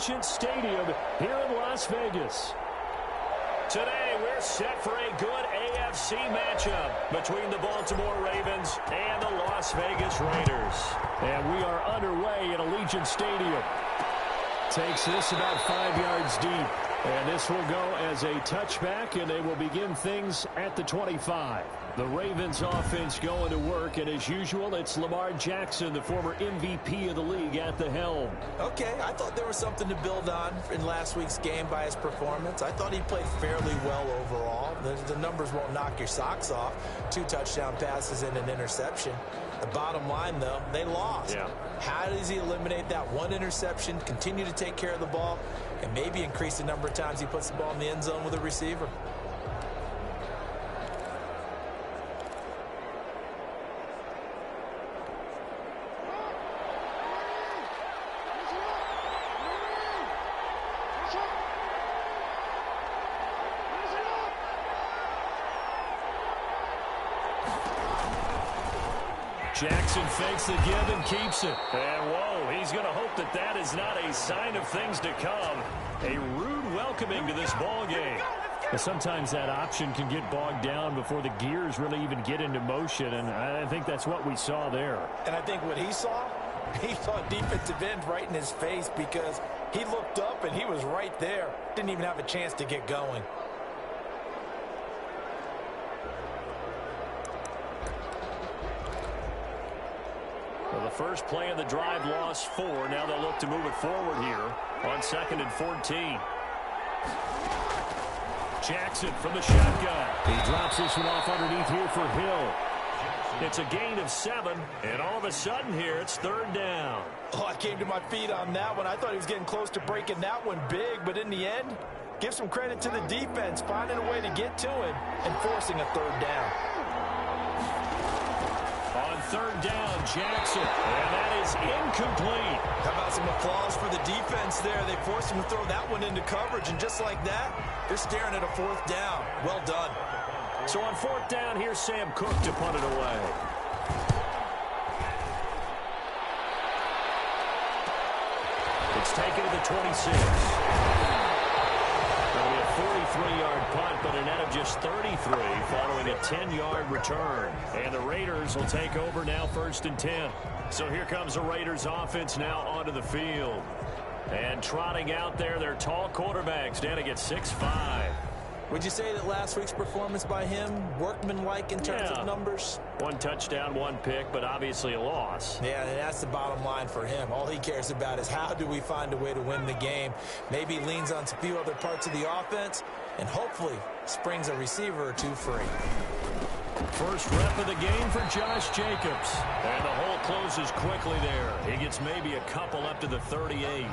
Allegiant Stadium here in Las Vegas. Today, we're set for a good AFC matchup between the Baltimore Ravens and the Las Vegas Raiders. And we are underway at Allegiant Stadium. Takes this about 5 yards deep. And this will go as a touchback, and they will begin things at the 25. The Ravens offense going to work, and as usual, it's Lamar Jackson, the former MVP of the league, at the helm. Okay, I thought there was something to build on in last week's game by his performance. I thought he played fairly well overall. The numbers won't knock your socks off. 2 touchdown passes and an interception. The bottom line, though, they lost. Yeah. How does he eliminate that one interception, continue to take care of the ball, and maybe increase the number of times he puts the ball in the end zone with a receiver? Jackson fakes the give and keeps it. And, whoa, he's going to hope that that is not a sign of things to come. A rude welcoming to this ball game. Sometimes that option can get bogged down before the gears really even get into motion, and I think that's what we saw there. And I think what he saw defensive end right in his face, because he looked up and he was right there. Didn't even have a chance to get going. Well, the first play of the drive lost 4. Now they'll look to move it forward here on 2nd and 14. Jackson from the shotgun. He drops this one off underneath here for Hill. It's a gain of 7, and all of a sudden here it's 3rd down. Oh, I came to my feet on that one. I thought he was getting close to breaking that one big, but in the end, give some credit to the defense, finding a way to get to him and forcing a 3rd down. On 3rd down, Jackson, and that is incomplete. How about some applause for the defense there? They forced him to throw that one into coverage, and just like that, they're staring at a 4th down. Well done. So on 4th down, here's Sam Cook to punt it away. It's taken to the 26. That'll be a 43-yard punt, but a net of just 33 following a 10-yard return. And the Raiders will take over now 1st and 10. So here comes the Raiders offense now onto the field. And trotting out there, their tall quarterback standing at 6'5". Would you say that last week's performance by him, workmanlike in terms of numbers? 1 touchdown, 1 pick, but obviously a loss. Yeah, and that's the bottom line for him. All he cares about is how do we find a way to win the game. Maybe leans on a few other parts of the offense, and hopefully springs a receiver or 2 free. First rep of the game for Josh Jacobs. And the hole closes quickly there. He gets maybe a couple up to the 38.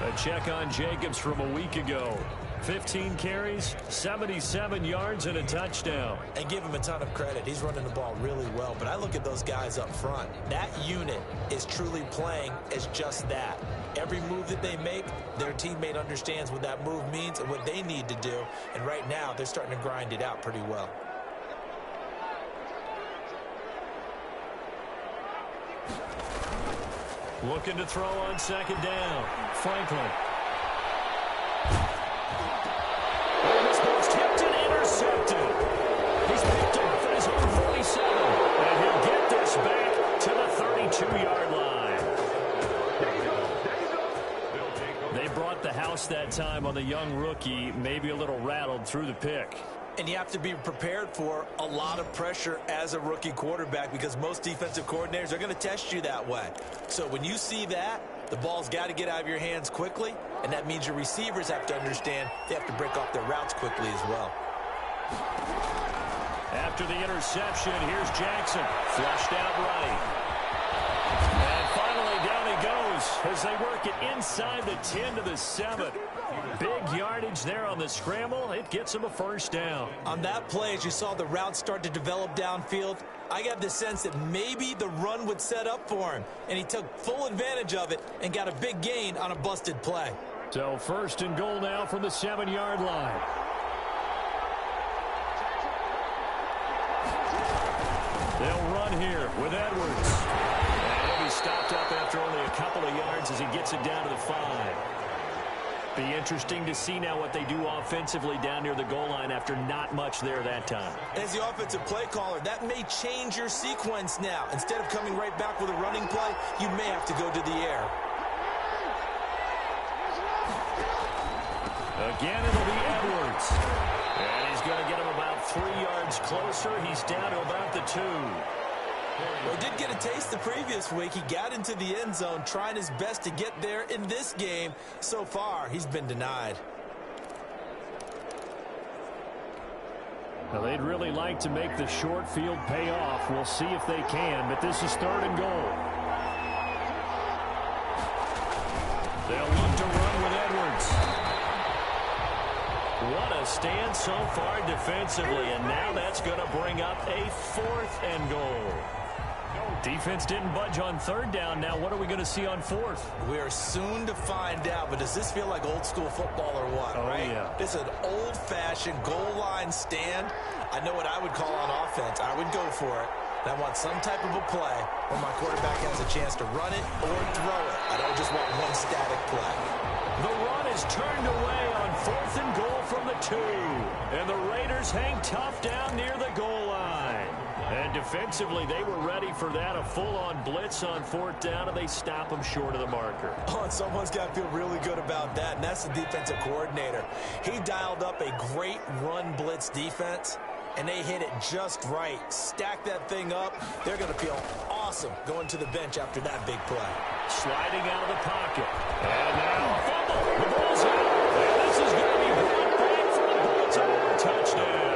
A check on Jacobs from a week ago. 15 carries, 77 yards, and a touchdown. And give him a ton of credit. He's running the ball really well. But I look at those guys up front. That unit is truly playing as just that. Every move that they make, their teammate understands what that move means and what they need to do. And right now, they're starting to grind it out pretty well. Looking to throw on 2nd down. Franklin. Intercepted. He's picked off at his own 47. And he'll get this back to the 32-yard line. They brought the house that time on the young rookie, maybe a little rattled through the pick. And you have to be prepared for a lot of pressure as a rookie quarterback, because most defensive coordinators are going to test you that way. So when you see that, the ball's got to get out of your hands quickly, and that means your receivers have to understand they have to break off their routes quickly as well. After the interception, here's Jackson, flushed out right. And finally down he goes as they work it inside the 10 to the 7. Big yardage there on the scramble. It gets him a 1st down. On that play, as you saw the route start to develop downfield, I got the sense that maybe the run would set up for him, and he took full advantage of it and got a big gain on a busted play. So 1st and goal now from the 7-yard line. They'll run here with Edwards. And he'll be stopped up after only a couple of yards as he gets it down to the 5. Be interesting to see now what they do offensively down near the goal line after not much there that time. As the offensive play caller, that may change your sequence now. Instead of coming right back with a running play, you may have to go to the air. Again, it'll be Edwards. And he's going to get him about 3 yards closer. He's down to about the 2. Well, he did get a taste the previous week. He got into the end zone trying his best to get there in this game. So far, he's been denied. Well, they'd really like to make the short field pay off. We'll see if they can, but this is 3rd and goal. They'll look to run with Edwards. What a stand so far defensively, and now that's going to bring up a 4th and goal. Defense didn't budge on 3rd down. Now what are we going to see on 4th? We are soon to find out, but does this feel like old school football or what, right? Yeah. It's an old-fashioned goal line stand. I know what I would call on offense. I would go for it. And I want some type of a play where my quarterback has a chance to run it or throw it. I don't just want one static play. The run is turned away on 4th and goal from the 2. And the Raiders hang tough down near the goal line. And defensively, they were ready for that, a full-on blitz on 4th down, and they stop them short of the marker. Oh, and someone's got to feel really good about that, and that's the defensive coordinator. He dialed up a great run blitz defense, and they hit it just right. Stack that thing up. They're going to feel awesome going to the bench after that big play. Sliding out of the pocket. And now a fumble. The ball's out. And this is going to be brought back for the Baltimore touchdown.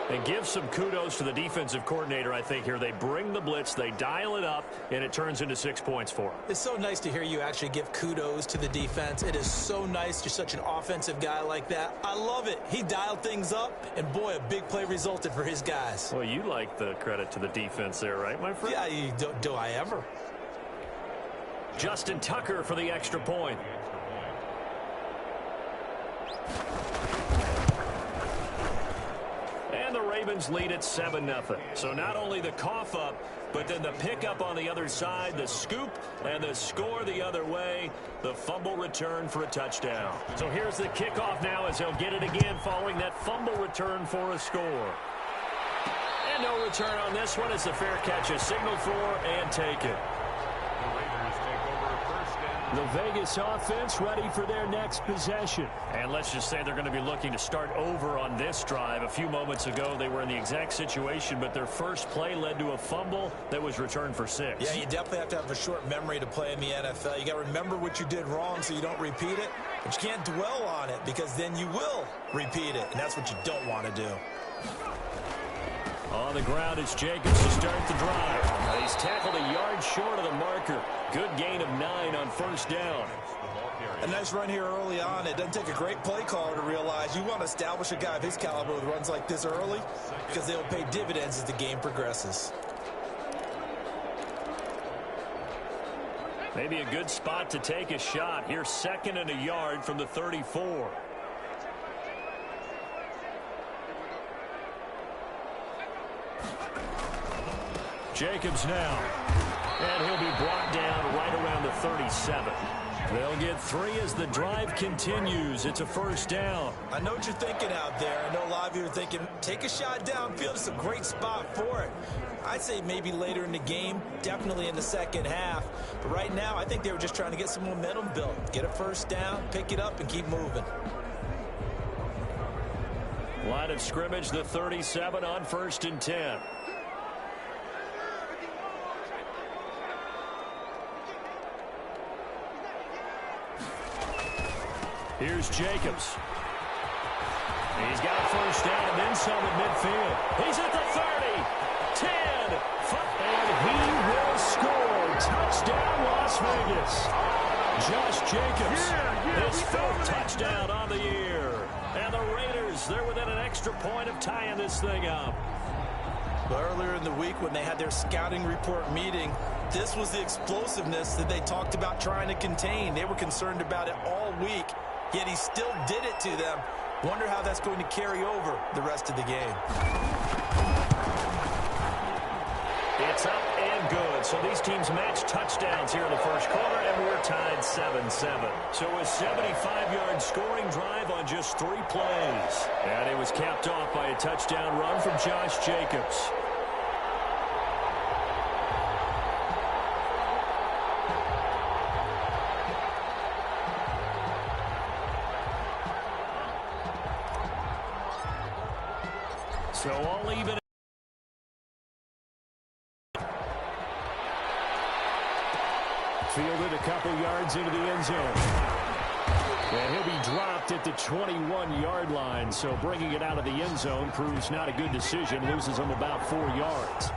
And give some kudos to the defensive coordinator, I think, here. They bring the blitz, they dial it up, and it turns into 6 points for them. It's so nice to hear you actually give kudos to the defense. It is so nice. You're such an offensive guy like that. I love it. He dialed things up, and boy, a big play resulted for his guys. Well, you like the credit to the defense there, right, my friend? Yeah, do I ever? Justin Tucker for the extra point. And the Ravens lead at 7-0. So not only the cough up, but then the pickup on the other side, the scoop, and the score the other way. The fumble return for a touchdown. So here's the kickoff now as they'll get it again following that fumble return for a score. And no return on this one. It's a fair catch, a signal for, and take it. The Vegas offense ready for their next possession. And let's just say they're going to be looking to start over on this drive. A few moments ago, they were in the exact situation, but their first play led to a fumble that was returned for 6. Yeah, you definitely have to have a short memory to play in the NFL. You got to remember what you did wrong so you don't repeat it, but you can't dwell on it because then you will repeat it, and that's what you don't want to do. On the ground, it's Jacobs to start the drive. He's tackled a yard short of the marker. Good gain of 9 on 1st down. A nice run here early on. It doesn't take a great play caller to realize you want to establish a guy of his caliber with runs like this early because they'll pay dividends as the game progresses. Maybe a good spot to take a shot. Here, 2nd and a yard from the 34. Jacobs now. And he'll be brought down right around the 37. They'll get 3 as the drive continues. It's a 1st down. I know what you're thinking out there. I know a lot of you are thinking, take a shot downfield. It's a great spot for it. I'd say maybe later in the game, definitely in the second half. But right now, I think they were just trying to get some momentum built. Get a 1st down, pick it up, and keep moving. Line of scrimmage, the 37 on 1st and 10. Here's Jacobs. He's got a 1st down and then some at midfield. He's at the 30, 10, and he will score. Touchdown, Las Vegas. Josh Jacobs, his 4th touchdown on the year. And the Raiders, they're within an extra point of tying this thing up. But earlier in the week when they had their scouting report meeting, this was the explosiveness that they talked about trying to contain. They were concerned about it all week, yet he still did it to them. Wonder how that's going to carry over the rest of the game. It's up and and good. So these teams match touchdowns here in the first quarter, and we're tied 7-7. So a 75-yard scoring drive on just 3 plays. And it was capped off by a touchdown run from Josh Jacobs. So all even. Fielded a couple yards into the end zone. And he'll be dropped at the 21-yard line. So bringing it out of the end zone proves not a good decision. Loses him about 4 yards.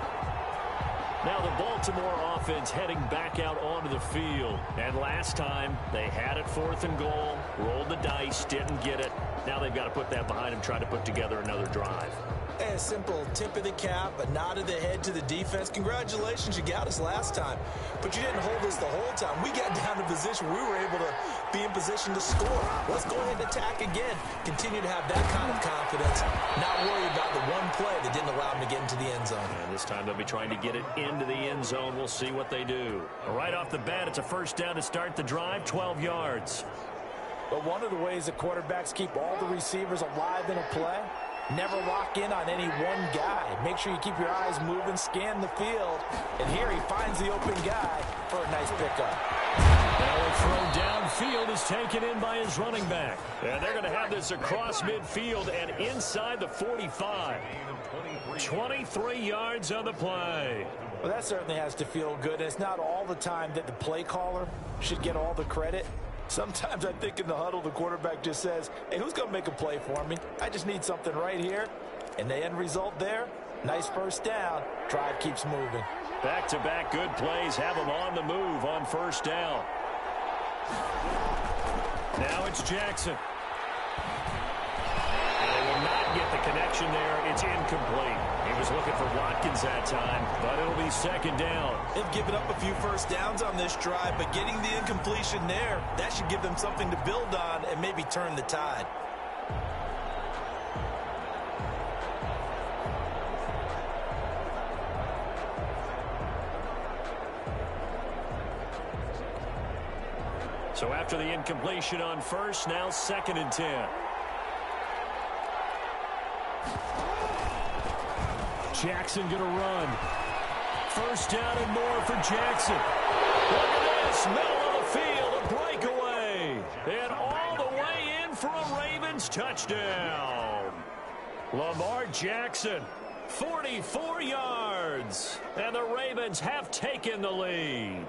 Now the Baltimore offense heading back out onto the field. And last time they had it 4th and goal. Rolled the dice, didn't get it. Now they've got to put that behind them, try to put together another drive. A simple tip of the cap, a nod of the head to the defense. Congratulations, you got us last time. But you didn't hold us the whole time. We got down to position where we were able to be in position to score. Let's go ahead and attack again. Continue to have that kind of confidence. Not worry about the one play that didn't allow them to get into the end zone. And this time they'll be trying to get it into the end zone. We'll see what they do. Right off the bat, it's a first down to start the drive, 12 yards. But one of the ways that quarterbacks keep all the receivers alive in a play, never lock in on any one guy. Make sure you keep your eyes moving, scan the field. And here he finds the open guy for a nice pickup. Now a throw downfield is taken in by his running back. And they're going to have this across midfield and inside the 45. 23 yards on the play. Well, that certainly has to feel good. And it's not all the time that the play caller should get all the credit. Sometimes I think in the huddle, the quarterback just says, hey, who's going to make a play for me? I just need something right here. And the end result there, nice first down. Drive keeps moving. Back-to-back good plays have them on the move on first down. Now it's Jackson. And they will not get the connection there. It's incomplete. He was looking for Watkins that time, but it'll be second down. They've given up a few first downs on this drive, but getting the incompletion there, that should give them something to build on and maybe turn the tide. So after the incompletion on first, now 2nd and 10. Jackson going to run. First down and more for Jackson. Look at this. Middle of the field, a breakaway. And all the way in for a Ravens touchdown. Lamar Jackson, 44 yards. And the Ravens have taken the lead.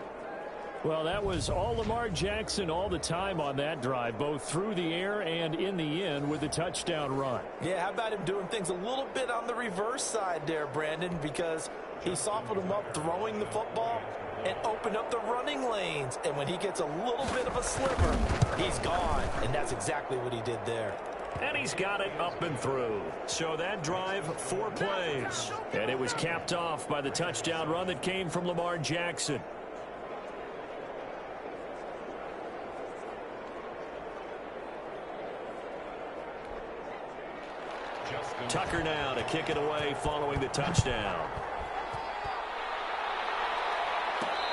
Well, that was all Lamar Jackson all the time on that drive, both through the air and in the end with the touchdown run. Yeah, how about him doing things a little bit on the reverse side there, Brandon, because he softened him up throwing the football and opened up the running lanes. And when he gets a little bit of a sliver, he's gone. And that's exactly what he did there. And he's got it up and through. So that drive, 4 plays. And it was capped off by the touchdown run that came from Lamar Jackson. Tucker now to kick it away following the touchdown.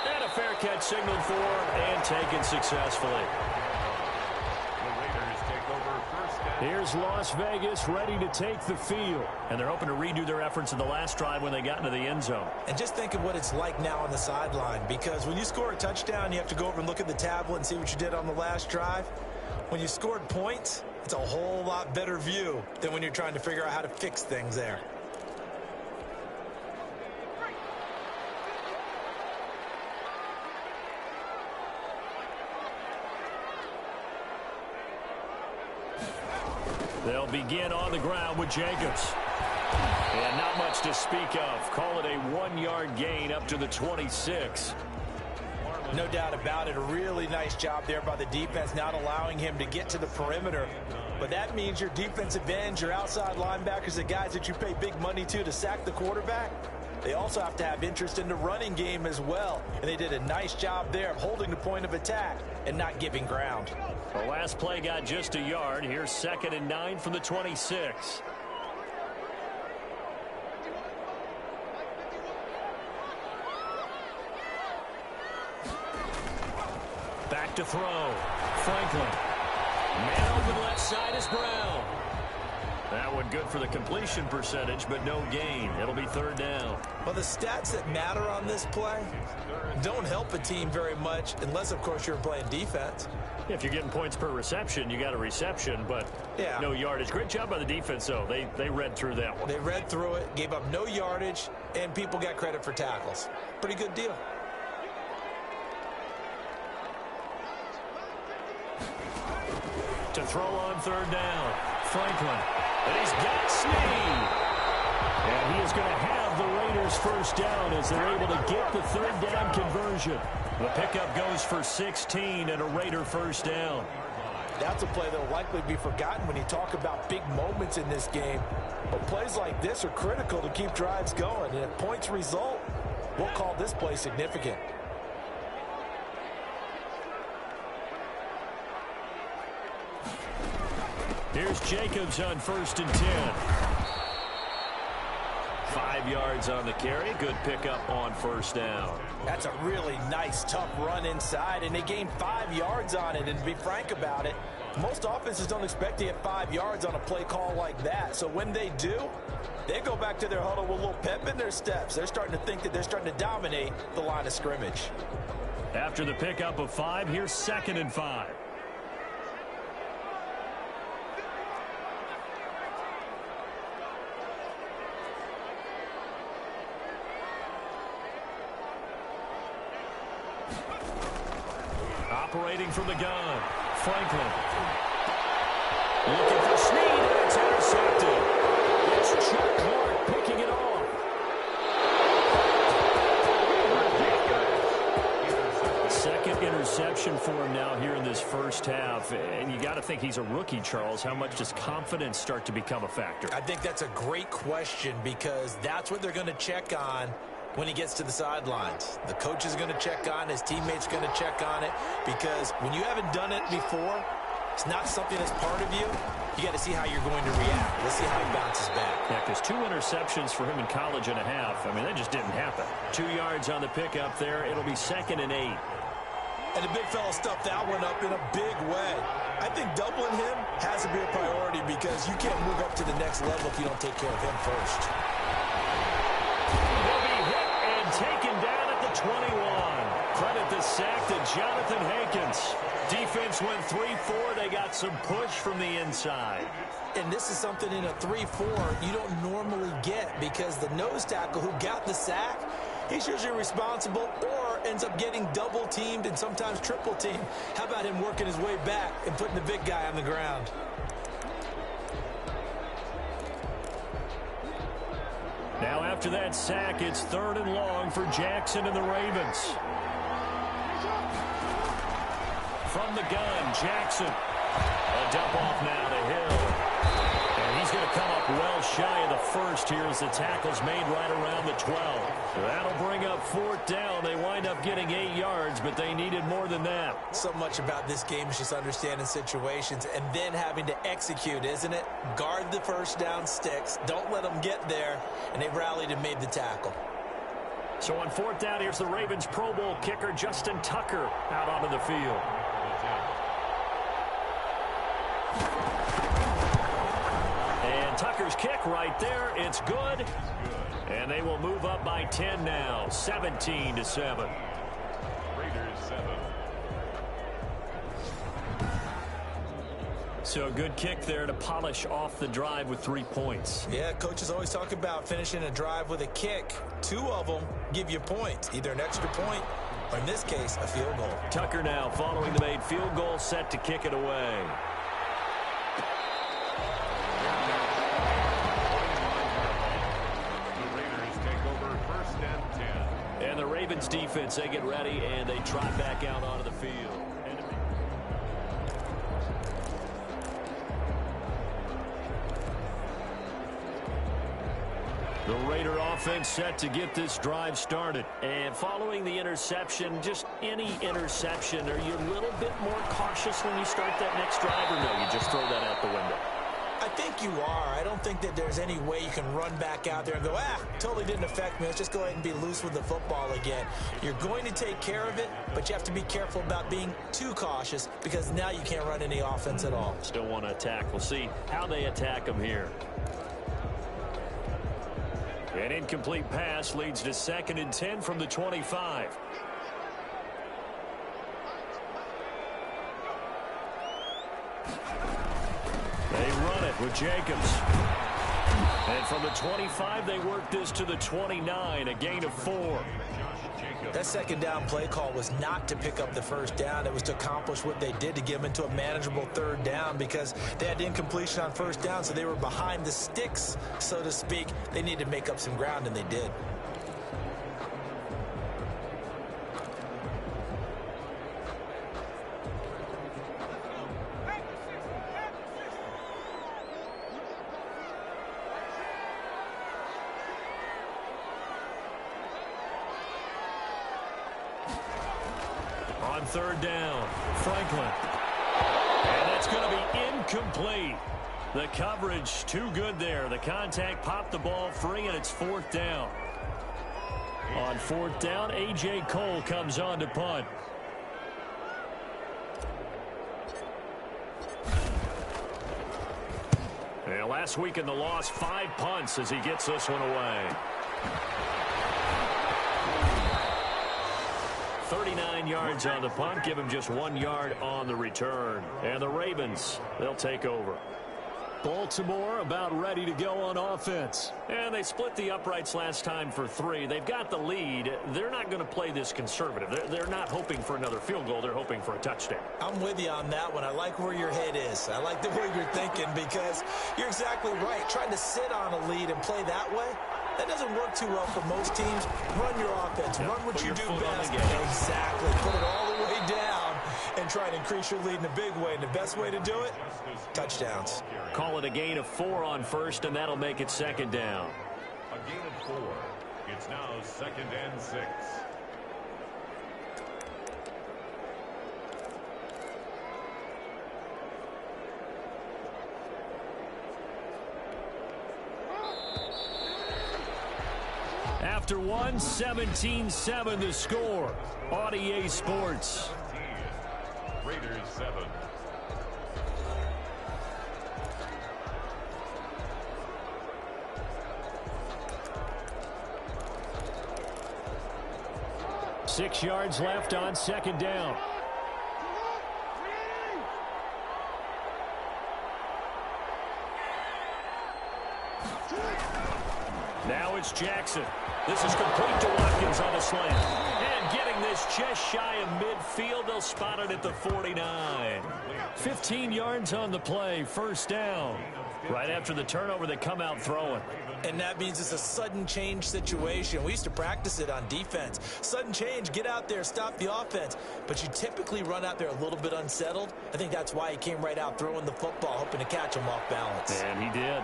And a fair catch signaled for and taken successfully. The Raiders take over first down. Here's Las Vegas ready to take the field. And they're hoping to redo their efforts in the last drive when they got into the end zone. And just think of what it's like now on the sideline, because when you score a touchdown, you have to go over and look at the tablet and see what you did on the last drive. When you scored points, it's a whole lot better view than when you're trying to figure out how to fix things there. They'll begin on the ground with Jacobs. And not much to speak of. Call it a 1-yard gain up to the 26. No doubt about it. A really nice job there by the defense, not allowing him to get to the perimeter. But that means your defensive ends, your outside linebackers, the guys that you pay big money to sack the quarterback, they also have to have interest in the running game as well. And they did a nice job there of holding the point of attack and not giving ground. The last play got just a yard. Here's 2nd and 9 from the 26. Back to throw. Franklin. Man open left side is Brown. That one good for the completion percentage, but no gain. It'll be third down. Well, the stats that matter on this play don't help a team very much unless, of course, you're playing defense. If you're getting points per reception, you got a reception, but no yardage. Great job by the defense, though. They read through that one. They read through it, gave up no yardage, and people got credit for tackles. Pretty good deal. To throw on third down, Franklin. And he's got Snead. And he is going to have the Raiders first down as they're able to get the third down conversion. The pickup goes for 16 and a Raider first down. That's a play that will likely be forgotten when you talk about big moments in this game. But plays like this are critical to keep drives going. And if points result, we'll call this play significant. Here's Jacobs on 1st and 10. 5 yards on the carry. Good pickup on first down. That's a really nice, tough run inside, and they gained 5 yards on it. And to be frank about it, most offenses don't expect to get 5 yards on a play call like that. So when they do, they go back to their huddle with a little pep in their steps. They're starting to think that they're starting to dominate the line of scrimmage. After the pickup of 5, here's 2nd and 5. Operating from the gun, Franklin. Looking for Snead, and it's intercepted. It's Chuck Clark picking it off. Second interception for him now here in this first half. And you got to think he's a rookie, Charles. How much does confidence start to become a factor? I think that's a great question because that's what they're going to check on when he gets to the sidelines. The coach is going to check on, his teammates are going to check on it, because when you haven't done it before, it's not something that's part of you. You got to see how you're going to react. Let's see how he bounces back. Yeah, because 2 interceptions for him in college and a half. I mean, that just didn't happen. 2 yards on the pickup there. It'll be 2nd and 8. And the big fella stuffed that one up in a big way. I think doubling him has to be a priority because you can't move up to the next level if you don't take care of him first. Taken down at the 21. Credit the sack to Jonathan Hankins. Defense went 3-4. They got some push from the inside. And this is something in a 3-4 you don't normally get because the nose tackle who got the sack, he's usually responsible or ends up getting double teamed and sometimes triple teamed. How about him working his way back and putting the big guy on the ground? Now after that sack, it's 3rd and long for Jackson and the Ravens. From the gun, Jackson. A dump off now to Hill. And he's going to come up well shy of the first here as the tackle's made right around the 12. That'll bring up 4th down. They wind up getting 8 yards, but they needed more than that. So much about this game is just understanding situations and then having to execute, isn't it? Guard the first down sticks. Don't let them get there. And they rallied and made the tackle. So on 4th down, here's the Ravens Pro Bowl kicker Justin Tucker out onto the field. And Tucker's kick right there. It's good. And they will move up by 10 now, 17-7. Raiders 7. So a good kick there to polish off the drive with 3 points. Yeah, coaches always talk about finishing a drive with a kick. 2 of them give you points, either an extra point or, in this case, a field goal. Tucker now following the made field goal, set to kick it away. The Raiders take over 1st and 10. And the Ravens defense, they get ready and they trot back out onto the field. The Raider offense set to get this drive started. And following the interception, just any interception, are you a little bit more cautious when you start that next drive, or no, you just throw that out the window? I I think you are. I don't think that there's any way you can run back out there and go, totally didn't affect me. Let's just go ahead and be loose with the football again. You're going to take care of it, but you have to be careful about being too cautious because now you can't run any offense at all. Still want to attack. We'll see how they attack them here. An incomplete pass leads to 2nd and 10 from the 25. They run it with Jacobs. And from the 25, they work this to the 29, a gain of 4. That 2nd down play call was not to pick up the 1st down. It was to accomplish what they did to get them into a manageable 3rd down because they had incompletion on 1st down, so they were behind the sticks, so to speak. They needed to make up some ground, and they did. On 3rd down, Franklin. And that's going to be incomplete. The coverage too good there. The contact popped the ball free, and it's 4th down. On 4th down, A.J. Cole comes on to punt. And last week in the loss, 5 punts as he gets this one away. 39 yards on the punt, give him just 1 yard on the return. And the Ravens, they'll take over. Baltimore about ready to go on offense. And they split the uprights last time for 3. They've got the lead. They're not going to play this conservative. They're not hoping for another field goal. They're hoping for a touchdown. I'm with you on that one. I like where your head is. I like the way you're thinking because you're exactly right. Trying to sit on a lead and play that way, that doesn't work too well for most teams. Run your offense. Run what you do best. Exactly. Put it all the way down and try to increase your lead in a big way. And the best way to do it, touchdowns. Call it a gain of 4 on 1st, and that'll make it 2nd down. A gain of 4. It's now 2nd and 6. After 1, 17-7 the score on EA Sports. Raiders 7. Six yards left on 2nd down. Now it's Jackson. This is complete to Watkins on the slant. And getting this just shy of midfield, they'll spot it at the 49. 15 yards on the play, 1st down. Right after the turnover, they come out throwing. And that means it's a sudden change situation. We used to practice it on defense. Sudden change, get out there, stop the offense. But you typically run out there a little bit unsettled. I think that's why he came right out throwing the football, hoping to catch him off balance. And he did.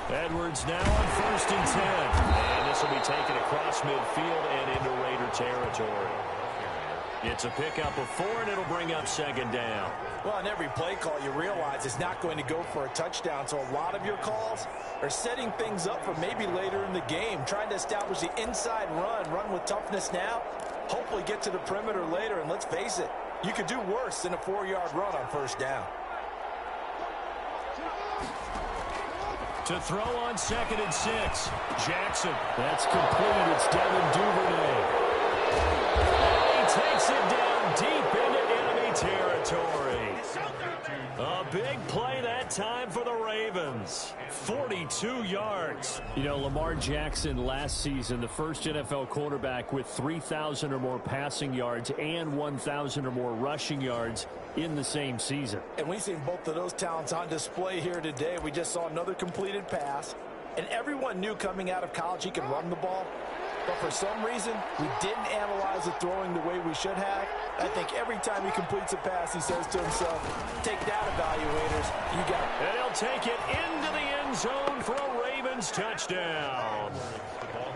Edwards now on 1st and 10. And this will be taken across midfield and into Raider territory. It's a pickup of 4, and it'll bring up 2nd down. Well, on every play call, you realize it's not going to go for a touchdown. So a lot of your calls are setting things up for maybe later in the game, trying to establish the inside run with toughness now, hopefully get to the perimeter later. And let's face it, you could do worse than a 4-yard run on 1st down. To throw on 2nd and 6. Jackson. That's complete. It's Devin Duvernay. Takes it down deep into enemy territory. A big play that time for the Ravens. 42 yards. You know, Lamar Jackson last season, the first NFL quarterback with 3,000 or more passing yards and 1,000 or more rushing yards in the same season. And we've seen both of those talents on display here today. We just saw another completed pass. And everyone knew coming out of college he could run the ball. But for some reason, we didn't analyze the throwing the way we should have. I think every time he completes a pass, he says to himself, take that, evaluators. You got it. And he'll take it into the end zone for a Ravens touchdown.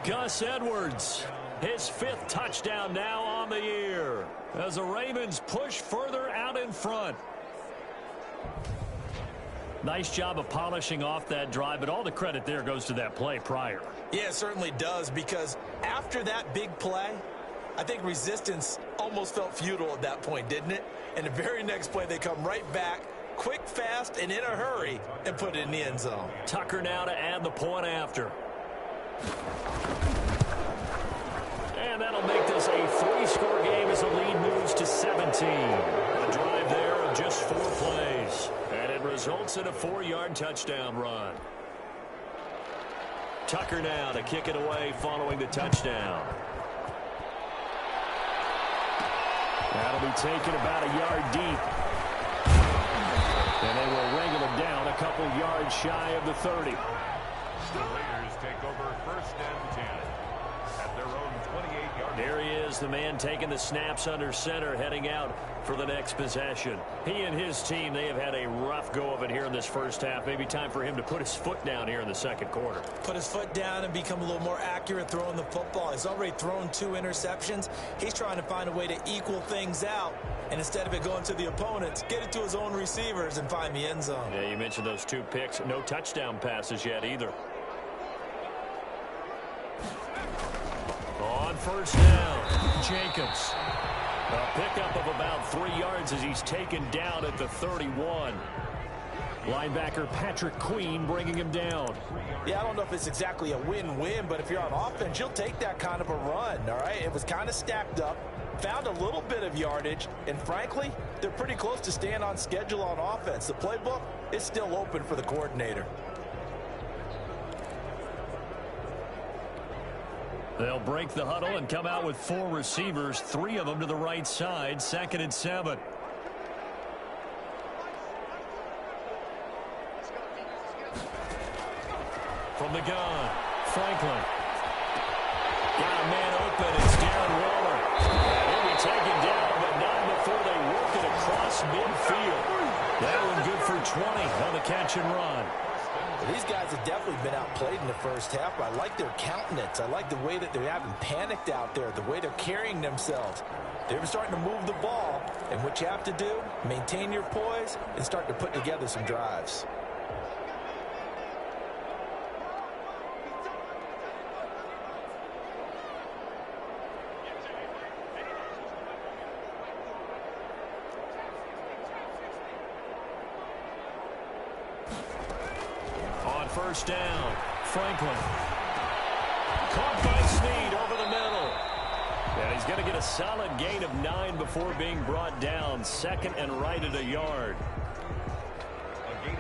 Gus Edwards His 5th touchdown now on the year as the Ravens push further out in front. Nice job of polishing off that drive, but all the credit there goes to that play prior. Yeah, it certainly does, because after that big play, I think resistance almost felt futile at that point, didn't it? And the very next play, they come right back, quick, fast, and in a hurry, and put it in the end zone. Tucker now to add the point after. And that'll make this a 3-score game as the lead moves to 17. A drive there of just 4 plays. And it results in a 4-yard touchdown run. Tucker now to kick it away following the touchdown. That'll be taken about a yard deep. And they will wrangle him down a couple yards shy of the 30. The Raiders take over 1st and 10 at their own 28-yard. There he is, the man taking the snaps under center, heading out for the next possession. He and his team, they have had a rough go of it here in this first half. Maybe time for him to put his foot down here in the second quarter. Put his foot down and become a little more accurate throwing the football. He's already thrown 2 interceptions. He's trying to find a way to equal things out. And instead of it going to the opponents, get it to his own receivers and find the end zone. Yeah, you mentioned those 2 picks. No touchdown passes yet either. On first down, Jacobs. A pickup of about 3 yards as he's taken down at the 31. Linebacker Patrick Queen bringing him down. Yeah, I don't know if it's exactly a win-win, but if you're on offense, you'll take that kind of a run, all right? It was kind of stacked up, found a little bit of yardage, and frankly, they're pretty close to staying on schedule on offense. The playbook is still open for the coordinator. They'll break the huddle and come out with 4 receivers, 3 of them to the right side, 2nd and 7. From the gun, Franklin. Got a man open, it's Darren Waller. He'll be taken down, but not before they work it across midfield. That one good for 20 on the catch and run. These guys have definitely been outplayed in the first half. I like their countenance. I like the way that they haven't panicked out there, the way they're carrying themselves. They're starting to move the ball, and what you have to do, maintain your poise and start to put together some drives. First down, Franklin. Caught by Snead over the middle. And he's going to get a solid gain of 9 before being brought down. 2nd and right at a yard.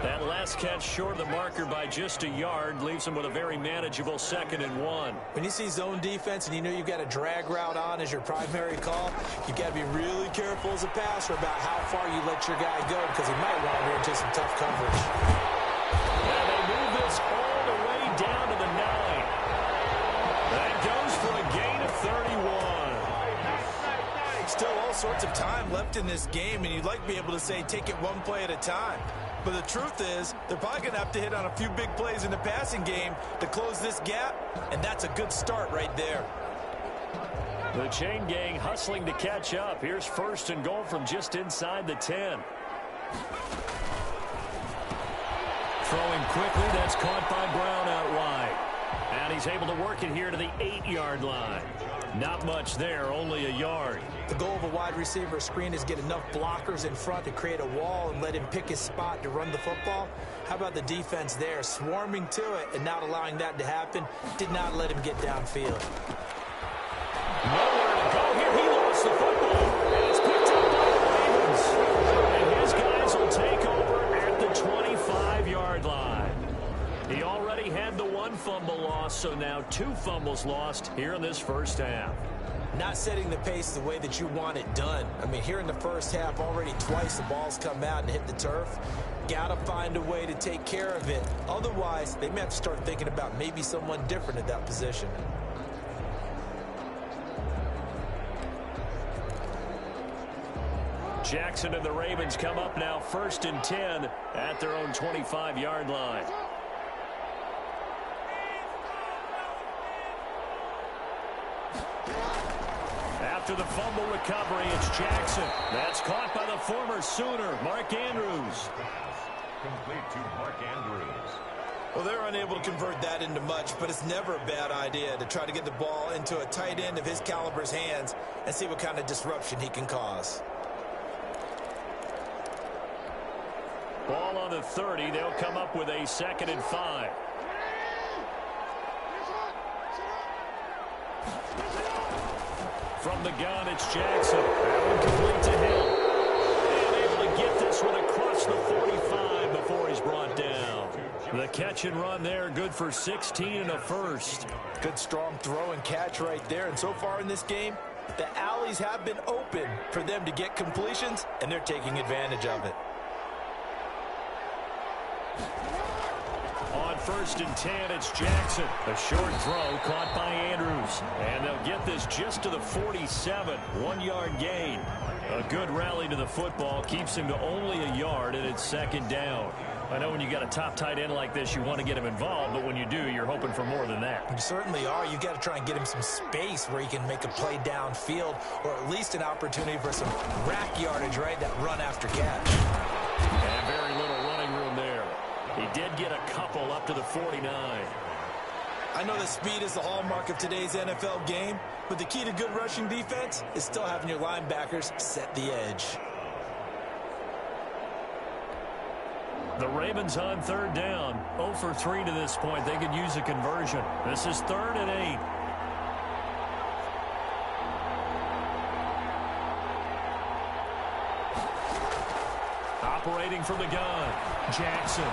That last catch short of the marker by just a yard leaves him with a very manageable 2nd and 1. When you see zone defense and you know you've got a drag route on as your primary call, you've got to be really careful as a passer about how far you let your guy go, because he might wander into some tough coverage. And they move this all the way down to the 9. That goes for a gain of 31. Still all sorts of time left in this game, and you'd like to be able to say take it one play at a time. But the truth is, they're probably going to have to hit on a few big plays in the passing game to close this gap, and that's a good start right there. The chain gang hustling to catch up. Here's 1st and goal from just inside the 10. Throwing quickly, that's caught by Brown out wide. And he's able to work it here to the 8-yard line. Not much there, only a yard. The goal of a wide receiver screen is get enough blockers in front to create a wall and let him pick his spot to run the football. How about the defense there, swarming to it and not allowing that to happen? Did not let him get downfield. Nowhere to go here. He lost the football. And it's picked up by the Ravens. And his guys will take over at the 25-yard line. He already had the 1 fumble loss, so now 2 fumbles lost here in this first half. Not setting the pace the way that you want it done. I mean, here in the first half, already twice the ball's come out and hit the turf. Got to find a way to take care of it. Otherwise, they may have to start thinking about maybe someone different at that position. Jackson and the Ravens come up now 1st and 10 at their own 25-yard line. After the fumble recovery, it's Jackson. That's caught by the former Sooner, Mark Andrews. Complete to Mark Andrews. Well, they're unable to convert that into much, but it's never a bad idea to try to get the ball into a tight end of his caliber's hands and see what kind of disruption he can cause. Ball on the 30. They'll come up with a 2nd and 5. From the gun, it's Jackson. That one complete to him. And able to get this one across the 45 before he's brought down. The catch and run there, good for 16 and a first. Good strong throw and catch right there. And so far in this game, the alleys have been open for them to get completions, and they're taking advantage of it. On 1st and 10, it's Jackson. A short throw caught by Andrews. And they'll get this just to the 47. 1-yard gain. A good rally to the football keeps him to only a yard, and it's 2nd down. I know when you got a top tight end like this, you want to get him involved, but when you do, you're hoping for more than that. You certainly are. You got to try and get him some space where he can make a play downfield, or at least an opportunity for some rack yardage, right? That run after catch. And very little running room there. He did get a couple up to the 49. I know that speed is the hallmark of today's NFL game, but the key to good rushing defense is still having your linebackers set the edge. The Ravens on 3rd down. 0 for 3 to this point. They could use a conversion. This is 3rd and 8. Operating from the gun. Jackson.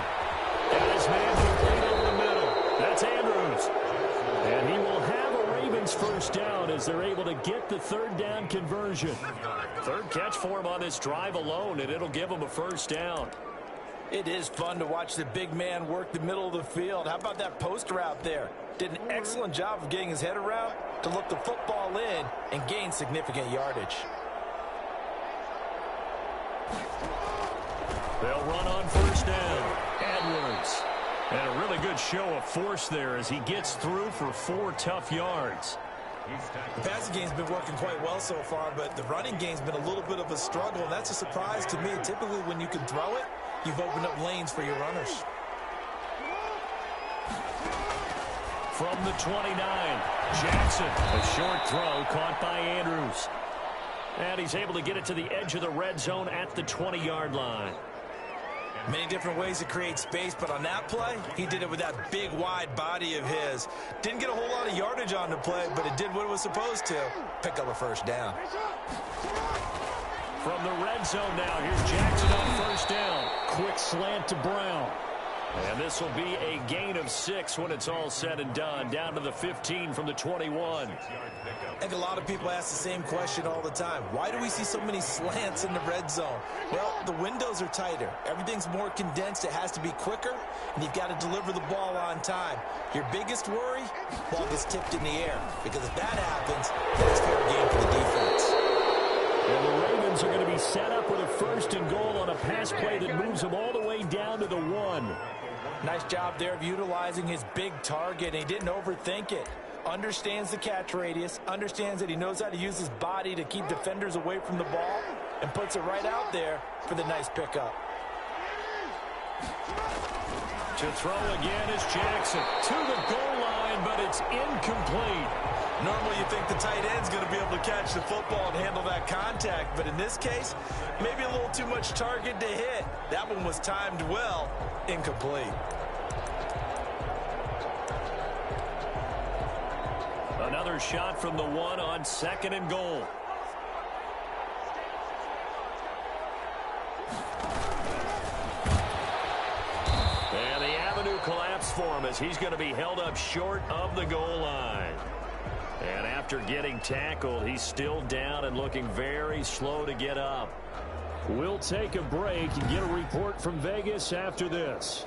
Got his man complete over the middle. That's Andrews. And he will have a Ravens 1st down as they're able to get the 3rd down conversion. 3rd catch for him on this drive alone, and it'll give him a 1st down. It is fun to watch the big man work the middle of the field. How about that post route there? Did an excellent job of getting his head around to look the football in and gain significant yardage. They'll run on 1st down. Edwards. And a really good show of force there as he gets through for 4 tough yards. The passing game's been working quite well so far, but the running game's been a little bit of a struggle, and that's a surprise to me. Typically, when you can throw it, you've opened up lanes for your runners. From the 29, Jackson. A short throw caught by Andrews. And he's able to get it to the edge of the red zone at the 20-yard line. Many different ways to create space, but on that play, he did it with that big, wide body of his. Didn't get a whole lot of yardage on the play, but it did what it was supposed to. Pick up a 1st down. From the red zone now, here's Jackson on 1st down. Quick slant to Brown. And this will be a gain of 6 when it's all said and done. Down to the 15 from the 21. I think a lot of people ask the same question all the time. Why do we see so many slants in the red zone? Well, the windows are tighter. Everything's more condensed. It has to be quicker, and you've got to deliver the ball on time. Your biggest worry? Ball gets tipped in the air. Because if that happens, then it's fair game for the defense. And the Ravens are going to be set up with a 1st and goal on a pass play that moves them all the way down to the 1. Nice job there of utilizing his big target, and he didn't overthink it. Understands the catch radius, understands that he knows how to use his body to keep defenders away from the ball, and puts it right out there for the nice pickup. To throw again is Jackson. To the goal line, but it's incomplete. Normally you think the tight end's going to be able to catch the football and handle that contact, but in this case, maybe a little too much target to hit. That one was timed well. Incomplete. Another shot from the 1 on 2nd and goal. And the avenue collapsed for him as he's going to be held up short of the goal line. And after getting tackled, he's still down and looking very slow to get up. We'll take a break and get a report from Vegas after this.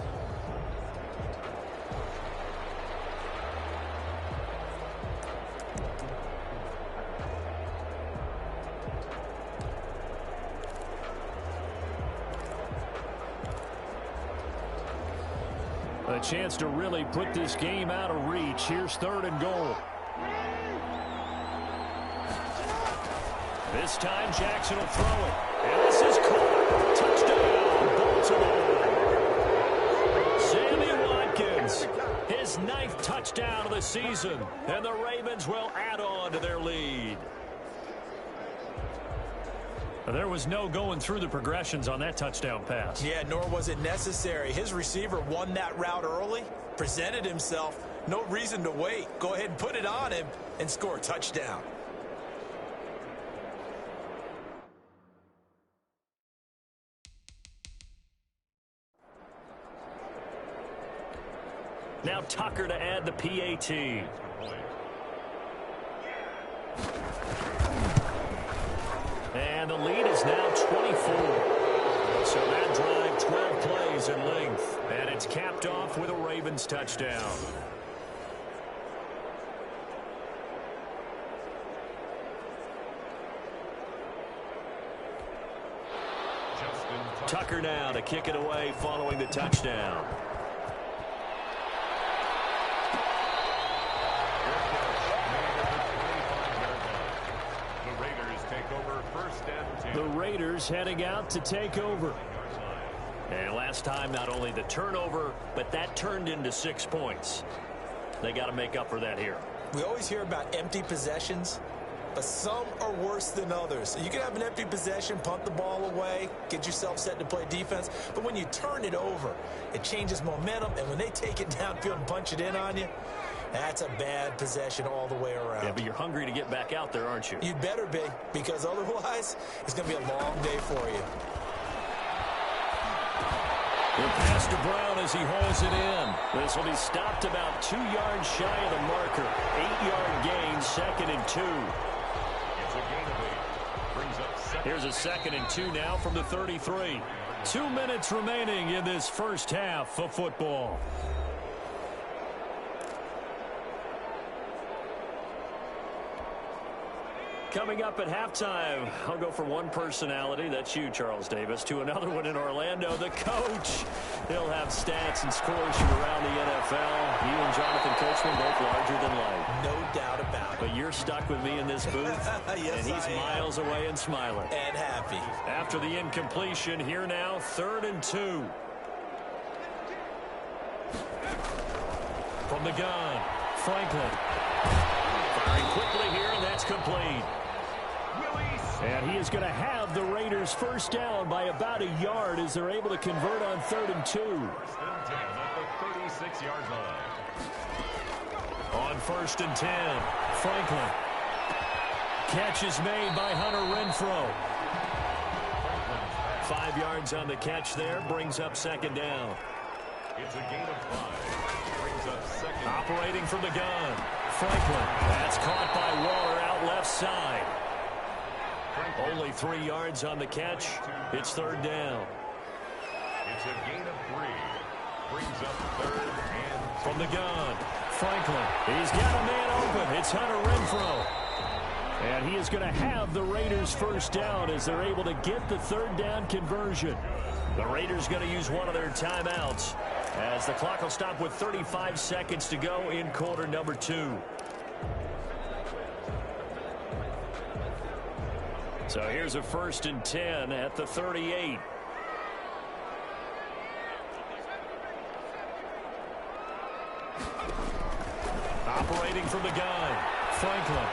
A chance to really put this game out of reach. Here's 3rd and goal. This time Jackson will throw it. And this is caught. Touchdown, Baltimore. Sammy Watkins, his 9th touchdown of the season. And the Ravens will add on to their lead. There was no going through the progressions on that touchdown pass. Yeah, nor was it necessary. His receiver won that route early, presented himself. No reason to wait. Go ahead and put it on him and score a touchdown. Now Tucker to add the PAT. And the lead is now 24. So that drive, 12 plays in length. And it's capped off with a Ravens touchdown. Tucker now to kick it away following the touchdown. The Raiders heading out to take over. And last time, not only the turnover, but that turned into 6 points. They got to make up for that here. We always hear about empty possessions, but some are worse than others. You can have an empty possession, punt the ball away, get yourself set to play defense, but when you turn it over, it changes momentum, and when they take it downfield and punch it in on you, that's a bad possession all the way around. Yeah, but you're hungry to get back out there, aren't you? You'd better be, because otherwise, it's going to be a long day for you. The pass to Brown as he hauls it in. This will be stopped about 2 yards shy of the marker. 8-yard gain, 2nd and 2. It's a gain of 8. Brings up second. Here's a 2nd and 2 now from the 33. 2 minutes remaining in this first half of football. Coming up at halftime, I'll go from one personality, that's you, Charles Davis, to another one in Orlando, the coach. He'll have stats and scores from around the NFL. You and Jonathan Coachman both larger than life. No doubt about it. But you're stuck with me in this booth, yes, and he's miles away and smiling. And happy. After the incompletion, here now, 3rd and 2. From the gun, Franklin. Firing quickly here, and that's complete. And he is going to have the Raiders first down by about 1 yard as they're able to convert on 3rd and 2. 1st and 10 at the 36-yard line. On 1st and 10, Franklin. Catch is made by Hunter Renfrow. 5 yards on the catch there, brings up 2nd down. It's a gain of 5. Brings up 2nd. Operating from the gun, Franklin. That's caught by Waller out left side. Only 3 yards on the catch. It's 3rd down. It's a gain of 3. Brings up 3rd and 2. From the gun, Franklin. He's got a man open. It's Hunter Renfrow. And he is going to have the Raiders first down as they're able to get the 3rd down conversion. The Raiders going to use one of their timeouts as the clock will stop with 35 seconds to go in quarter number 2. So here's a 1st and 10 at the 38. Operating from the gun, Franklin.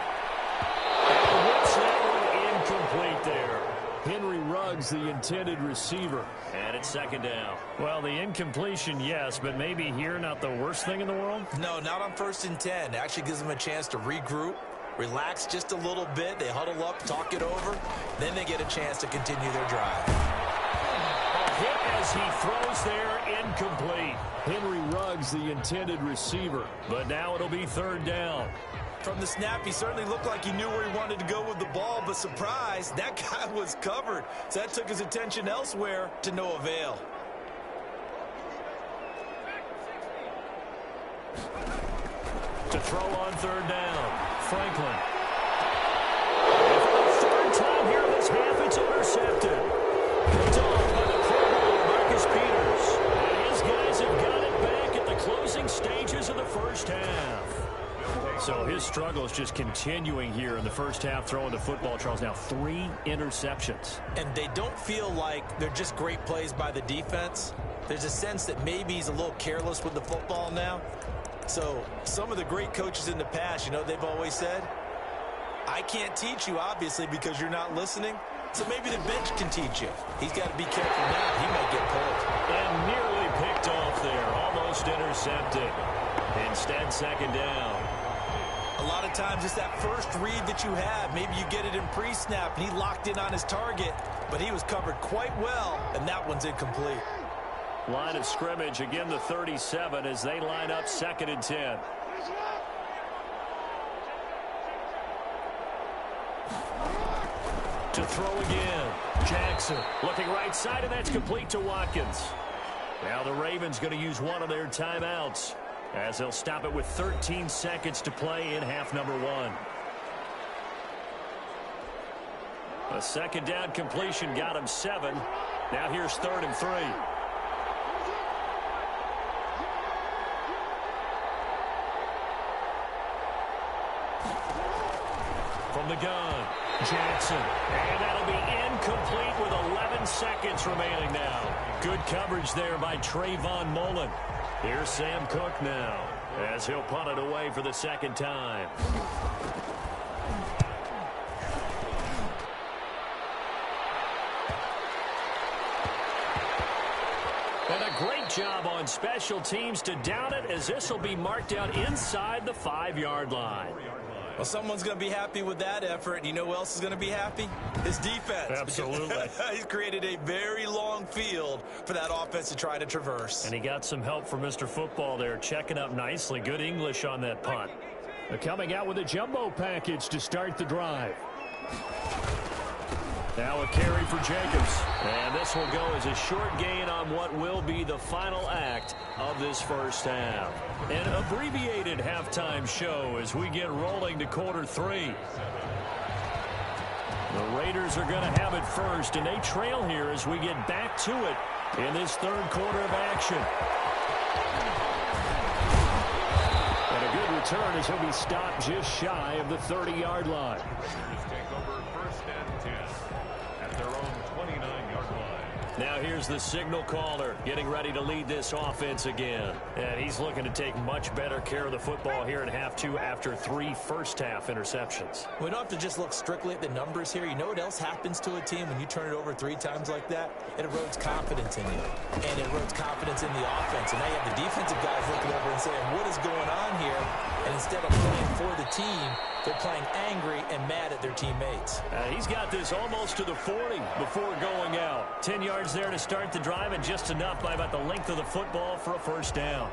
And whips that one incomplete there. Henry Ruggs, the intended receiver. And it's 2nd down. Well, the incompletion, yes, but maybe here not the worst thing in the world? No, not on 1st and 10. It actually gives them a chance to regroup, relax just a little bit. They huddle up, talk it over. Then they get a chance to continue their drive. A hit as he throws there, incomplete. Henry Ruggs, the intended receiver. But now it'll be 3rd down. From the snap, he certainly looked like he knew where he wanted to go with the ball, but surprise, that guy was covered. So that took his attention elsewhere to no avail. To throw on 3rd down, Franklin. And for the 3rd time here in this half, it's intercepted. Picked off by the Pro Bowler, Marcus Peters. And his guys have got it back at the closing stages of the first half. So his struggle is just continuing here in the first half throwing the football, Charles. Now 3 interceptions. And they don't feel like they're just great plays by the defense. There's a sense that maybe he's a little careless with the football now. So some of the great coaches in the past, you know, they've always said, I can't teach you, obviously, because you're not listening. So maybe the bench can teach you. He's got to be careful now. He might get pulled. And nearly picked off there. Almost intercepted. Instead, second down. A lot of times it's that first read that you have. Maybe you get it in pre-snap, and he locked in on his target, but he was covered quite well, and that one's incomplete. Line of scrimmage, again the 37 as they line up 2nd and 10. To throw again. Jackson looking right side, and that's complete to Watkins. Now the Ravens going to use one of their timeouts as they'll stop it with 13 seconds to play in half number 1. A second down completion got him 7. Now here's 3rd and 3. From the gun, Jackson. And that'll be incomplete with 11 seconds remaining now. Good coverage there by Trayvon Mullen. Here's Sam Cook now as he'll punt it away for the second time. And a great job on special teams to down it as this will be marked out inside the 5-yard line. Well, someone's going to be happy with that effort. And you know who else is going to be happy? His defense. Absolutely. He's created a very long field for that offense to try to traverse. And he got some help from Mr. Football there, checking up nicely. Good English on that punt. They're coming out with a jumbo package to start the drive. Now a carry for Jacobs. And this will go as a short gain on what will be the final act of this first half. An abbreviated halftime show as we get rolling to quarter 3. The Raiders are going to have it first, and they trail here as we get back to it in this 3rd quarter of action. And a good return as he'll be stopped just shy of the 30-yard line. Take over 1st and 10 at their own 29-yard line. Now here's the signal caller getting ready to lead this offense again. And he's looking to take much better care of the football here in half 2 after 3 first-half interceptions. We don't have to just look strictly at the numbers here. You know what else happens to a team when you turn it over 3 times like that? It erodes confidence in you. And it erodes confidence in the offense. And now you have the defensive guys looking over and saying, what is going on here? And instead of playing for the team, they're playing angry and mad at their teammates. He's got this almost to the 40 before going out. 10 yards there to start the drive, and just enough by about the length of the football for a first down.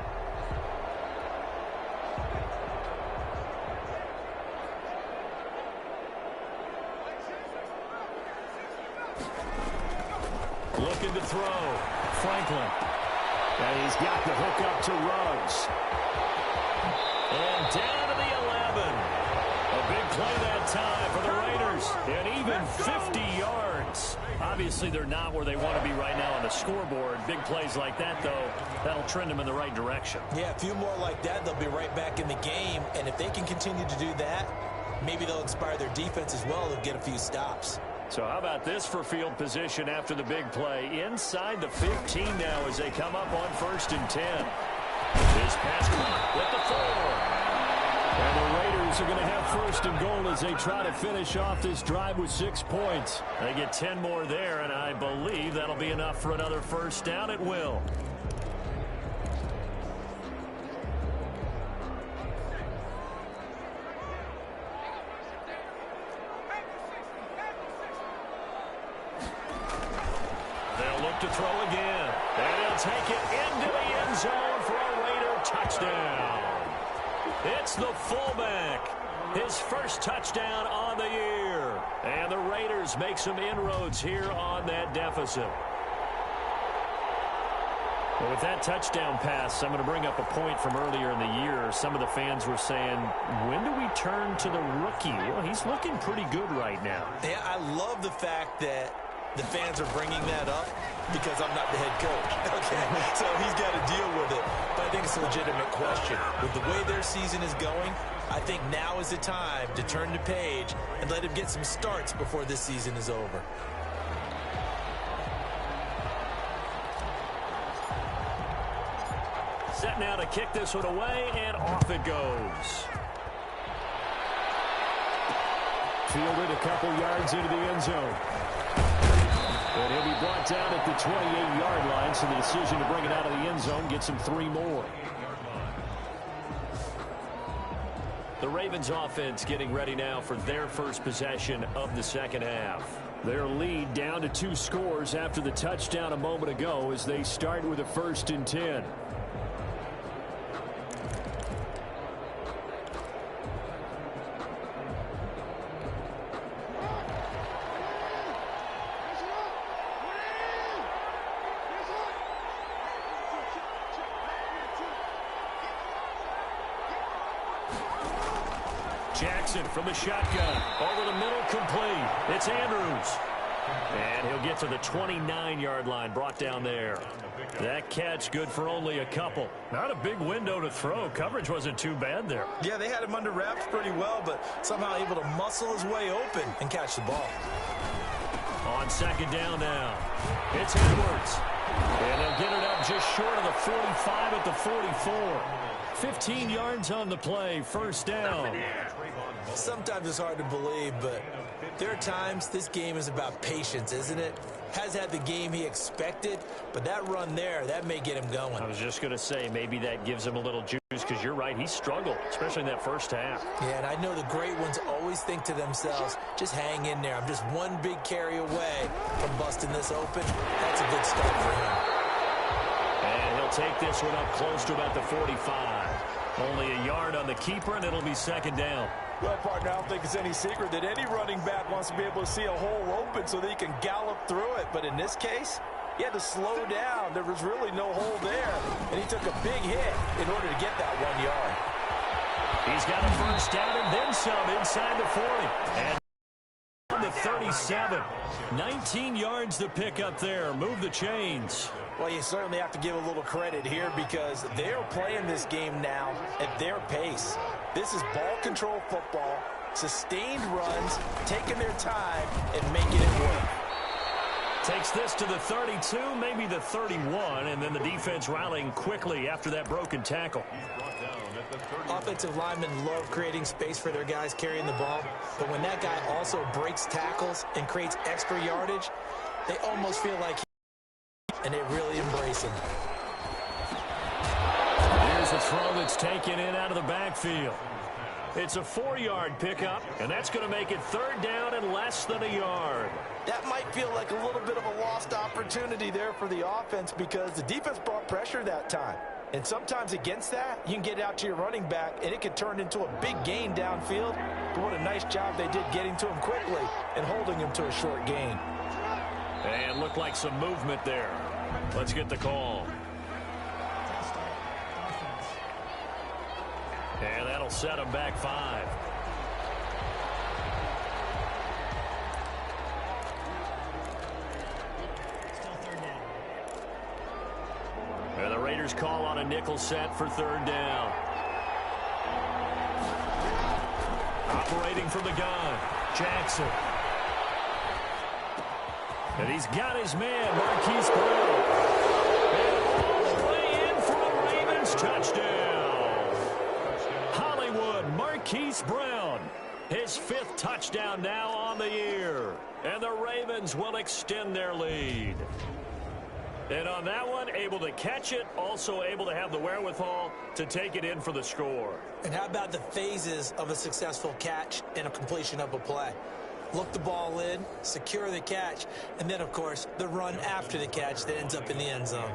Looking to throw. Franklin. And he's got the hook up to Ruggs. And down to the 11. A big play that time for the Raiders. And even 50 yards. Obviously, they're not where they want to be right now on the scoreboard. Big plays like that, though, that'll trend them in the right direction. Yeah, a few more like that, they'll be right back in the game. And if they can continue to do that, maybe they'll inspire their defense as well. They'll get a few stops. So how about this for field position after the big play? Inside the 15 now as they come up on 1st and 10. This pass clock with the 4. And the Raiders are going to have 1st and goal as they try to finish off this drive with 6 points. They get 10 more there, and I believe that'll be enough for another first down. It will. They'll look to throw again. And he'll take it into the end zone for a Raider touchdown. It's the fullback. His first touchdown on the year. And the Raiders make some inroads here on that deficit. Well, with that touchdown pass, I'm going to bring up a point from earlier in the year. Some of the fans were saying, when do we turn to the rookie? Well, he's looking pretty good right now. Yeah, I love the fact that The fans are bringing that up because I'm not the head coach. Okay, so he's got to deal with it. But I think it's a legitimate question. With the way their season is going, I think now is the time to turn the page and let him get some starts before this season is over. Set now to kick this one away, and off it goes. Fielded a couple yards into the end zone. And he'll be brought down at the 28-yard line, so the decision to bring it out of the end zone gets him 3 more. The Ravens offense getting ready now for their first possession of the second half. Their lead down to 2 scores after the touchdown a moment ago as they start with a 1st and 10. Jackson from the shotgun. Over the middle, complete. It's Andrews. And he'll get to the 29-yard line, brought down there. That catch good for only a couple. Not a big window to throw. Coverage wasn't too bad there. Yeah, they had him under wraps pretty well, but somehow able to muscle his way open and catch the ball. On 2nd down now. It's Edwards. And they'll get it up just short of the 45 at the 44. 15 yards on the play, 1st down. Sometimes it's hard to believe, but there are times this game is about patience, isn't it? Has had the game he expected, but that run there, that may get him going. I was just going to say, maybe that gives him a little juice, because you're right, he struggled, especially in that first half. Yeah, and I know the great ones always think to themselves, just hang in there. I'm just one big carry away from busting this open. That's a good start for him. And he'll take this one up close to about the 45. Only a yard on the keeper, and it'll be 2nd down. Well, partner, I don't think it's any secret that any running back wants to be able to see a hole open so that he can gallop through it. But in this case, he had to slow down. There was really no hole there, and he took a big hit in order to get that 1 yard. He's got a 1st down and then some inside the 40. And on the 37. 19 yards to pick up there. Move the chains. Well, you certainly have to give a little credit here because they're playing this game now at their pace. This is ball control football, sustained runs, taking their time, and making it work. Takes this to the 32, maybe the 31, and then the defense rallying quickly after that broken tackle. Offensive linemen love creating space for their guys carrying the ball, but when that guy also breaks tackles and creates extra yardage, they almost feel like and they really embrace him. Here's a throw that's taken in out of the backfield. It's a 4-yard pickup, and that's going to make it 3rd down and less than a yard. That might feel like a little bit of a lost opportunity there for the offense because the defense brought pressure that time. And sometimes against that, you can get out to your running back, and it could turn into a big gain downfield. But what a nice job they did getting to him quickly and holding him to a short gain. And looked like some movement there. Let's get the call. And that'll set him back 5. And the Raiders call on a nickel set for 3rd down. Operating from the gun, Jackson. And he's got his man, Marquise Brown. And all the way in for a Ravens touchdown. Hollywood, Marquise Brown. His 5th touchdown now on the year. And the Ravens will extend their lead. And on that one, able to catch it, also able to have the wherewithal to take it in for the score. And how about the phases of a successful catch and a completion of a play? Look the ball in, secure the catch, and then, of course, the run after the catch that ends up in the end zone.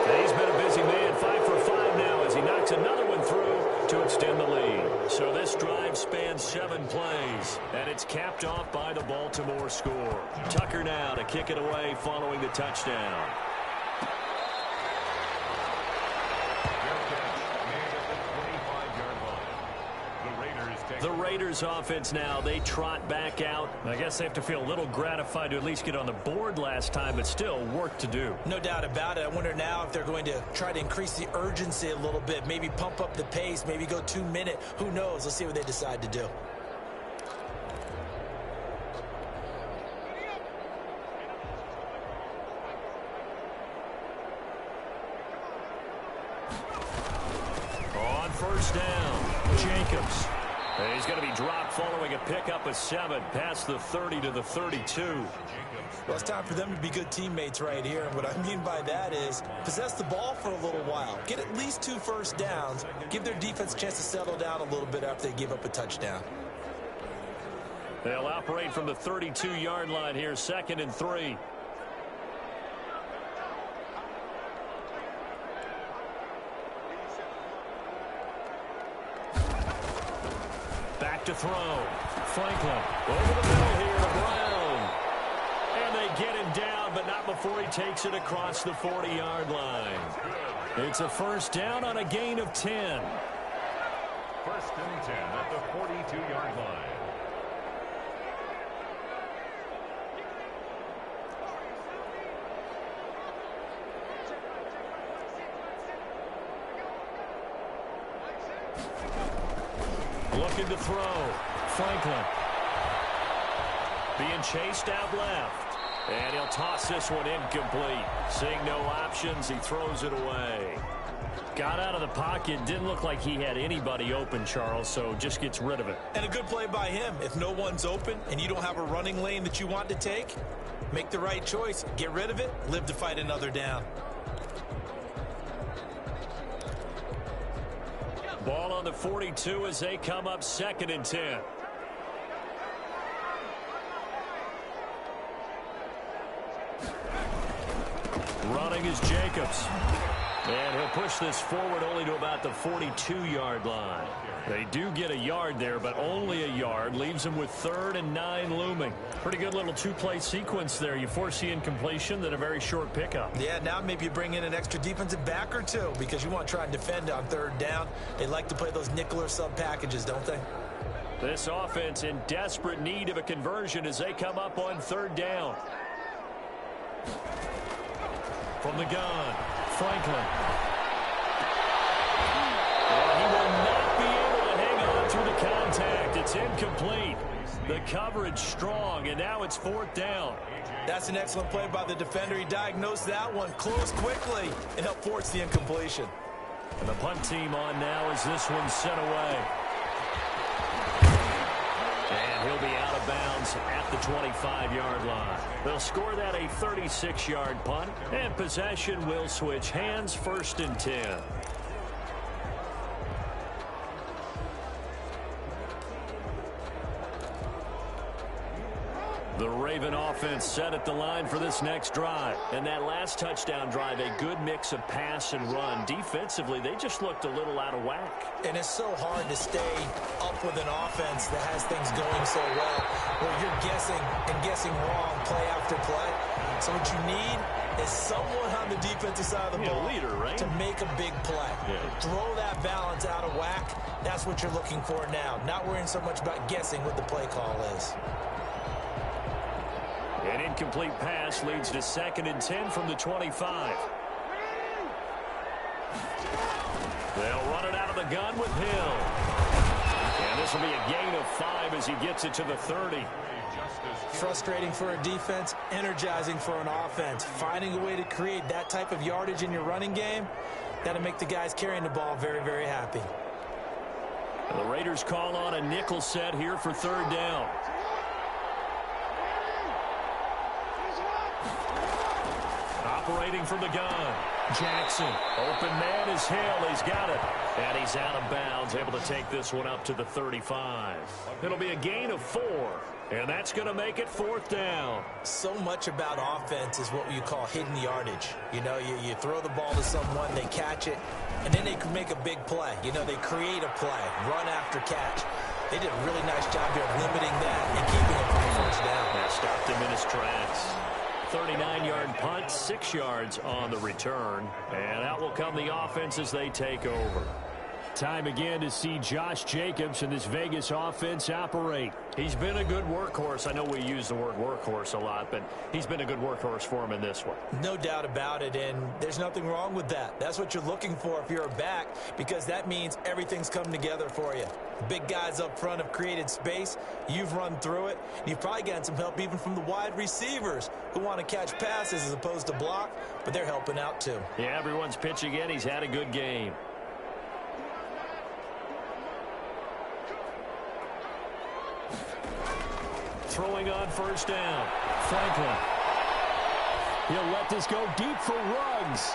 And he's been a busy man, 5 for 5 now as he knocks another one through to extend the lead. So this drive spans 7 plays, and it's capped off by the Baltimore score. Tucker now to kick it away following the touchdown. The Raiders offense now, they trot back out. I guess they have to feel a little gratified to at least get on the board last time, but still work to do. No doubt about it. I wonder now if they're going to try to increase the urgency a little bit, maybe pump up the pace, maybe go 2-minute. Who knows? Let's see what they decide to do. On first down, Jacobs. And he's going to be dropped following a pickup of 7 past the 30 to the 32. Well, it's time for them to be good teammates right here. And what I mean by that is possess the ball for a little while. Get at least 2 first downs. Give their defense a chance to settle down a little bit after they give up a touchdown. They'll operate from the 32-yard line here, 2nd and 3. Back to throw. Franklin over the middle here to Brown. And they get him down, but not before he takes it across the 40-yard line. It's a first down on a gain of 10. 1st and 10 at the 42-yard line. Looking to throw. Franklin. Being chased out left. And he'll toss this one incomplete. Seeing no options, he throws it away. Got out of the pocket. Didn't look like he had anybody open, Charles, so just gets rid of it. And a good play by him. If no one's open and you don't have a running lane that you want to take, make the right choice. Get rid of it. Live to fight another down. Ball on the 42 as they come up 2nd and 10. Running is Jacobs. And he'll push this forward only to about the 42-yard line. They do get a yard there, but only a yard. Leaves them with 3rd and 9 looming. Pretty good little 2-play sequence there. You force the incompletion, then a very short pickup. Yeah, now maybe you bring in an extra defensive back or 2 because you want to try and defend on 3rd down. They like to play those nickel or sub packages, don't they? This offense in desperate need of a conversion as they come up on 3rd down. From the gun, Franklin. And he will not be able to hang on through the contact. It's incomplete. The coverage strong, and now it's 4th down. That's an excellent play by the defender. He diagnosed that one, closed quickly, and helped force the incompletion. And the punt team on now as this one's sent away. And he'll be out of bounds at the 25-yard line. They'll score that a 36-yard punt, and possession will switch hands, 1st and 10. The Raven offense set at the line for this next drive. And that last touchdown drive, a good mix of pass and run. Defensively, they just looked a little out of whack. And it's so hard to stay up with an offense that has things going so well, where you're guessing and guessing wrong play after play. So what you need is someone on the defensive side of the ball leader, right? to make a big play. Yeah. Throw that balance out of whack. That's what you're looking for now. Not worrying so much about guessing what the play call is. An incomplete pass leads to 2nd and 10 from the 25. They'll run it out of the gun with Hill. And this will be a gain of 5 as he gets it to the 30. Frustrating for a defense, energizing for an offense. Finding a way to create that type of yardage in your running game, that'll make the guys carrying the ball very, very happy. The Raiders call on a nickel set here for 3rd down. Operating from the gun, Jackson. Open man is Hill. He's got it. And he's out of bounds, able to take this one up to the 35. It'll be a gain of 4. And that's going to make it 4th down. So much about offense is what you call hidden yardage. You know, you throw the ball to someone, they catch it, and then they can make a big play. You know, they create a play, run after catch. They did a really nice job here of limiting that and keeping it from the 1st down. That stopped him in his tracks. 39-yard punt, 6 yards on the return. And out will come the offense as they take over. Time again to see Josh Jacobs and this Vegas offense operate. He's been a good workhorse. I know we use the word workhorse a lot, but he's been a good workhorse for him in this one. No doubt about it, and there's nothing wrong with that. That's what you're looking for if you're a back, because that means everything's come together for you. Big guys up front have created space. You've run through it. You've probably gotten some help even from the wide receivers who want to catch passes as opposed to block, but they're helping out too. Yeah, everyone's pitching in. He's had a good game. Throwing on first down. Franklin. He'll let this go deep for Ruggs.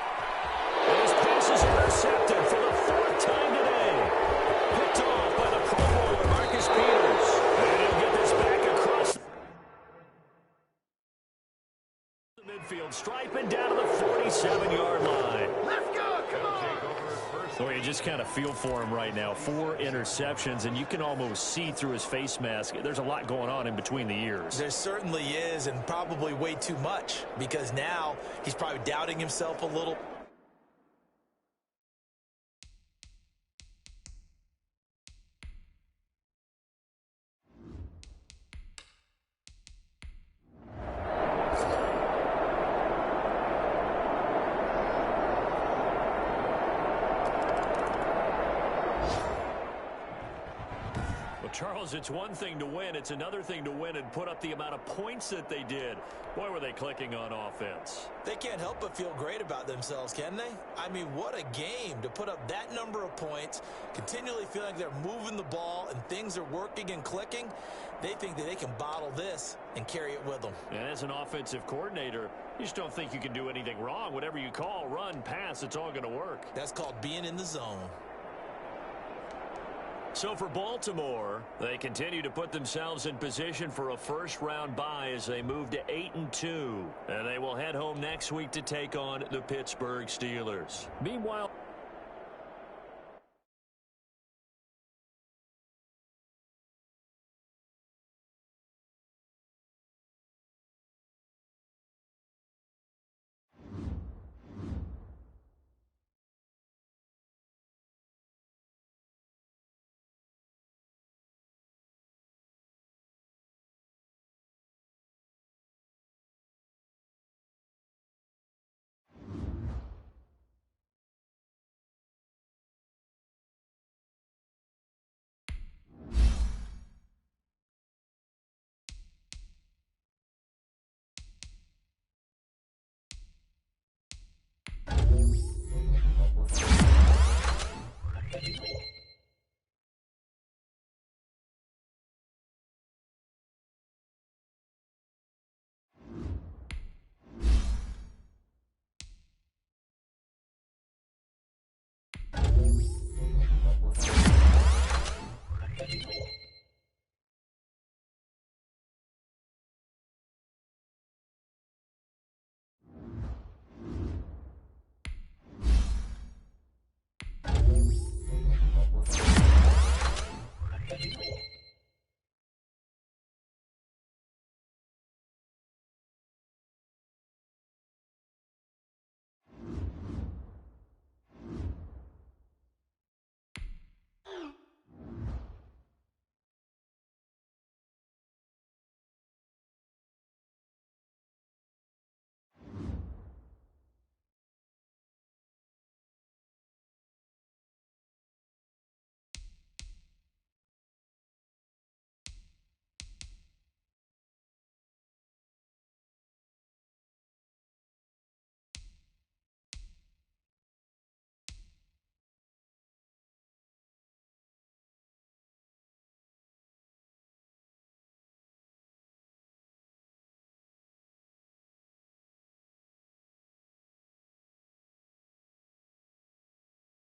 His pass is intercepted for the 4th time today. Picked off by the Pro Bowler, Marcus Peters. And he'll get this back across the midfield, striping down to the 47-yard line. Let's go, come on. Take over first. So you just kind of feel for him right now. 4 interceptions, and you can almost see through his face mask. There's a lot going on in between the ears. There certainly is, and probably way too much, because now he's probably doubting himself a little. Charles, it's one thing to win. It's another thing to win and put up the amount of points that they did. Boy, were they clicking on offense. They can't help but feel great about themselves, can they? I mean, what a game to put up that number of points, continually feeling like they're moving the ball and things are working and clicking. They think that they can bottle this and carry it with them. And as an offensive coordinator, you just don't think you can do anything wrong. Whatever you call, run, pass, it's all going to work. That's called being in the zone. So for Baltimore, they continue to put themselves in position for a first-round bye as they move to 8-2. And they will head home next week to take on the Pittsburgh Steelers. Meanwhile,